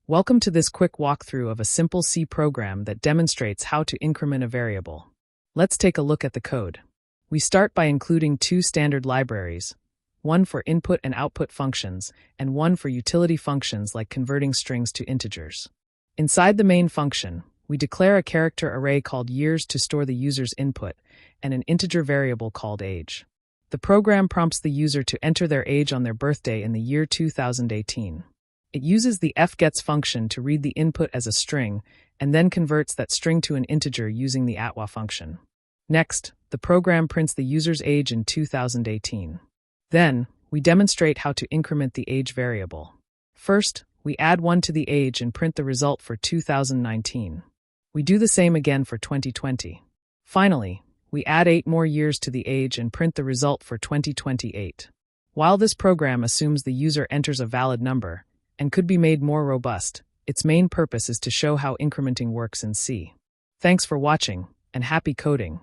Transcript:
Welcome to this quick walkthrough of a simple C program that demonstrates how to increment a variable. Let's take a look at the code. We start by including two standard libraries, one for input and output functions, and one for utility functions like converting strings to integers. Inside the main function, we declare a character array called years to store the user's input, and an integer variable called age. The program prompts the user to enter their age on their birthday in the year 2018. It uses the fgets function to read the input as a string, and then converts that string to an integer using the atoi function. Next, the program prints the user's age in 2018. Then, we demonstrate how to increment the age variable. First, we add 1 to the age and print the result for 2019. We do the same again for 2020. Finally, we add 8 more years to the age and print the result for 2028. While this program assumes the user enters a valid number, and could be made more robust, its main purpose is to show how incrementing works in C. Thanks for watching, and happy coding!